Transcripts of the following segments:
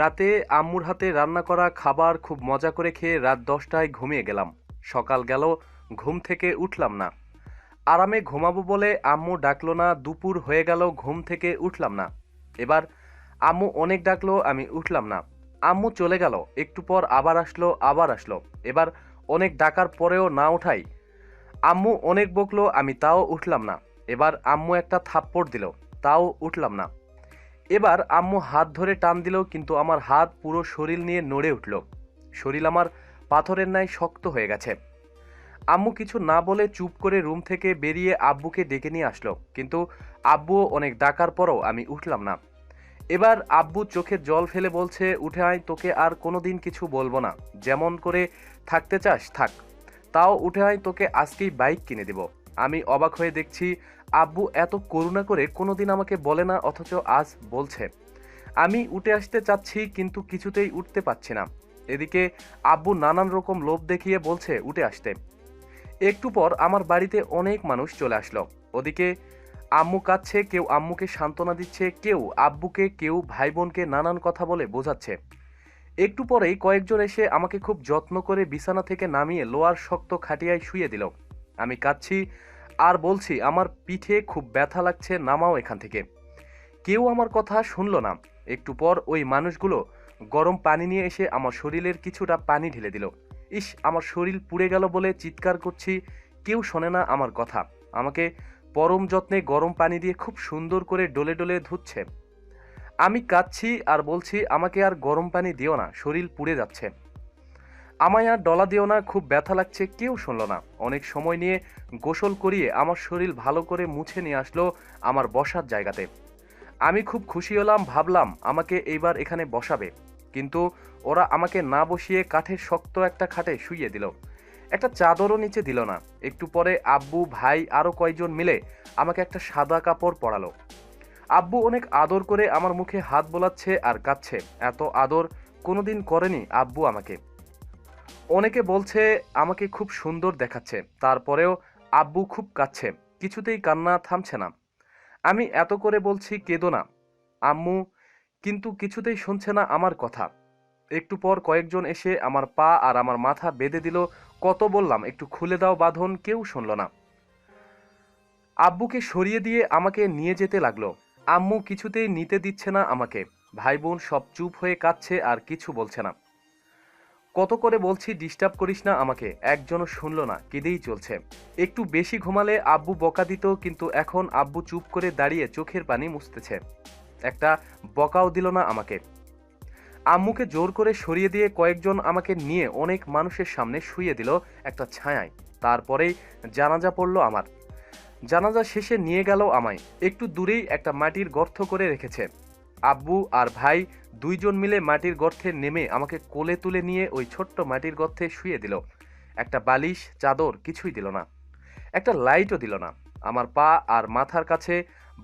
রাতে আম্মুর হাতে রান্না করা খাবার খুব মজা করে খেয়ে রাত ১০টায় ঘুমিয়ে গেলাম। সকাল গেল, ঘুম থেকে উঠলাম না। আরামে ঘুমাবো বলে আম্মু ডাকলো না, দুপুর হয়ে গেল, ঘুম থেকে উঠলাম না। এবার আম্মু অনেক ডাকলো, আমি উঠলাম না। আম্মু চলে গেল, একটু পর আবার আসলো। এবার অনেক ডাকার পরেও না ওঠাই আম্মু অনেক বকলো, আমি তাও উঠলাম না। এবার আম্মু একটা থাপ্পড় দিল, তাও উঠলাম না। এবার আম্মু হাত ধরে টান দিল, কিন্তু আমার হাত পুরো শরীর নিয়ে নড়ে উঠল। শরীর আমার পাথরের ন্যায় শক্ত হয়ে গেছে। আম্মু কিছু না বলে চুপ করে রুম থেকে বেরিয়ে আব্বুকে ডেকে নিয়ে আসলো, কিন্তু আব্বুও অনেক ডাকার পরও আমি উঠলাম না। এবার আব্বু চোখে জল ফেলে বলছে, উঠে আয়, তোকে আর কোনোদিন কিছু বলবো না, যেমন করে থাকতে চাস থাক, তাও উঠে আয়, তোকে আজকেই বাইক কিনে দেব। আমি অবাক হয়ে দেখছি আব্বু এত করুণা করে কোনোদিন আমাকে বলে না, অথচ আজ বলছে। আমি উঠে আসতে চাচ্ছি, কিন্তু কিছুতেই উঠতে পারছি না। এদিকে আব্বু নানান রকম লোভ দেখিয়ে বলছে উঠে আসতে। একটু পর আমার বাড়িতে অনেক মানুষ চলে আসলো। ওদিকে আম্মু কাঁদছে, কেউ আম্মুকে সান্ত্বনা দিচ্ছে, কেউ আব্বুকে, কেউ ভাই বোনকে নানান কথা বলে বোঝাচ্ছে। একটু পরেই কয়েকজন এসে আমাকে খুব যত্ন করে বিছানা থেকে নামিয়ে লোয়ার শক্ত খাটিয়ায় শুইয়ে দিল। আমি কাঁদছি আর বলছি আমার পিঠে খুব ব্যথা লাগছে, নামাও এখান থেকে। কেউ আমার কথা শুনল না। একটু পর ওই মানুষগুলো গরম পানি নিয়ে এসে আমার শরীরের কিছুটা পানি ঢেলে দিল। ইস, আমার শরীর পুড়ে গেল বলে চিৎকার করছি, কেউ শোনে না আমার কথা। আমাকে পরম যত্নে গরম পানি দিয়ে খুব সুন্দর করে ডলে ডলে ধুচ্ছে। আমি কাঁদছি আর বলছি আমাকে আর গরম পানি দিও না, শরীর পুড়ে যাচ্ছে। আমায় আর ডলা দিও না, খুব ব্যথা লাগছে। কেউ শুনল না। অনেক সময় নিয়ে গোসল করিয়ে আমার শরীর ভালো করে মুছে নিয়ে আসলো আমার বসার জায়গাতে। আমি খুব খুশি হলাম, ভাবলাম আমাকে এইবার এখানে বসাবে। কিন্তু ওরা আমাকে না বসিয়ে কাঠের শক্ত একটা খাটে শুইয়ে দিল। একটা চাদরও নিচে দিল না। একটু পরে আব্বু, ভাই আরও কয়েকজন মিলে আমাকে একটা সাদা কাপড় পরালো। আব্বু অনেক আদর করে আমার মুখে হাত বোলাচ্ছে আর কাঁদছে। এত আদর কোনোদিন করেনি আব্বু আমাকে। অনেকে বলছে আমাকে খুব সুন্দর দেখাচ্ছে, তারপরেও আব্বু খুব কাঁদছে, কিছুতেই কান্না থামছে না। আমি এত করে বলছি কেঁদো না আম্মু, কিন্তু কিছুতেই শুনছে না আমার কথা। একটু পর কয়েকজন এসে আমার পা আর আমার মাথা বেঁধে দিল। কত বললাম একটু খুলে দাও বাঁধন, কেউ শুনল না। আব্বুকে সরিয়ে দিয়ে আমাকে নিয়ে যেতে লাগলো। আম্মু কিছুতেই নিতে দিচ্ছে না আমাকে। ভাই বোন সব চুপ হয়ে কাঁদছে আর কিছু বলছে না। কত করে বলছি ডিস্টার্ব করিস না আমাকে, একজনও শুনলো না, কেঁদেই চলছে। একটু বেশি ঘুমালে আব্বু বকা দিত, কিন্তু এখন আব্বু চুপ করে দাঁড়িয়ে চোখের পানি মুছতেছে, একটা বকাও দিল না আমাকে। আম্মুকে জোর করে সরিয়ে দিয়ে কয়েকজন আমাকে নিয়ে অনেক মানুষের সামনে শুইয়ে দিল একটা ছায়ায়। তারপরেই জানাজা পড়ল আমার। জানাজা শেষে নিয়ে গেল আমায়। একটু দূরেই একটা মাটির গর্ত করে রেখেছে। আব্বু আর ভাই দুইজন মিলে মাটির গর্তে নেমে আমাকে কোলে তুলে নিয়ে ওই ছোট্ট মাটির গর্তে শুইয়ে দিল। একটা বালিশ, চাদর কিছুই দিল না, একটা লাইটও দিল না। আমার পা আর মাথার কাছে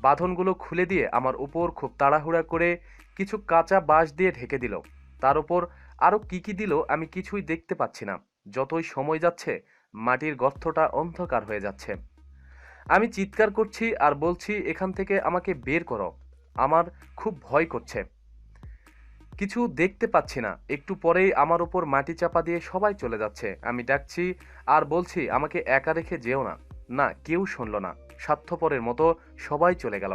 বাঁধনগুলো খুলে দিয়ে আমার উপর খুব তাড়াহুড়া করে কিছু কাঁচা বাঁশ দিয়ে ঢেকে দিল। তার উপর আরও কি কি দিল আমি কিছুই দেখতে পাচ্ছি না। যতই সময় যাচ্ছে মাটির গর্তটা অন্ধকার হয়ে যাচ্ছে। আমি চিৎকার করছি আর বলছি এখান থেকে আমাকে বের করো, আমার খুব ভয় করছে, কিছু দেখতে পাচ্ছি না। একটু পরেই আমার উপর মাটি চাপা দিয়ে সবাই চলে যাচ্ছে। আমি ডাকছি আর বলছি আমাকে একা রেখে যেও না। না, কেউ শুনল না। স্বার্থপরের মতো সবাই চলে গেল।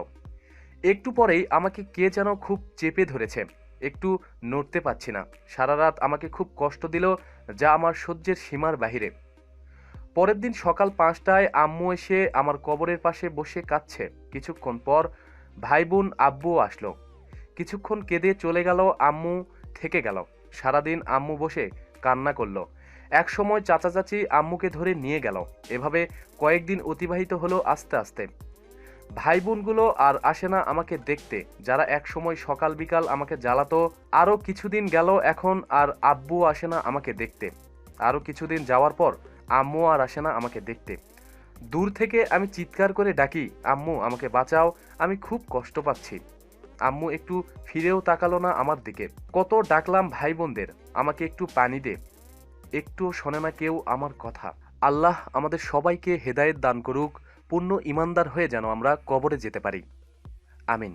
একটু পরেই আমাকে কে যেন খুব চেপে ধরেছে। একটু নড়তে পারছি না। সারা রাত আমাকে খুব কষ্ট দিল, যা আমার সহ্যের সীমার বাহিরে। পরের দিন সকাল 5টায় আম্মু এসে আমার কবরের পাশে বসে কাঁদছে। কিছুক্ষণ পর ভাই বোন আব্বুও আসলো। কিছুক্ষণ কেঁদে চলে গেল। আম্মু থেকে গেল। সারাদিন আম্মু বসে কান্না করলো। এক সময় চাচা চাচি আম্মুকে ধরে নিয়ে গেল। এভাবে কয়েকদিন অতিবাহিত হলো আস্তে আস্তে। ভাই বোনগুলো আর আসে না আমাকে দেখতে, যারা এক সময় সকাল বিকাল আমাকে জ্বালাতো। আরও কিছুদিন গেল, এখন আর আব্বু আসে না আমাকে দেখতে। আরও কিছুদিন যাওয়ার পর আম্মু আর আসে না আমাকে দেখতে। দূর থেকে আমি চিৎকার করে ডাকি, আম্মু আমাকে বাঁচাও, আমি খুব কষ্ট পাচ্ছি। আম্মু একটু ফিরেও তাকালো না আমার দিকে। কত ডাকলাম ভাই বোনদের, আমাকে একটু পানি দে, একটুও শোনে না কেউ আমার কথা। আল্লাহ আমাদের সবাইকে হেদায়েত দান করুক, পূর্ণ ইমানদার হয়ে যেন আমরা কবরে যেতে পারি। আমিন।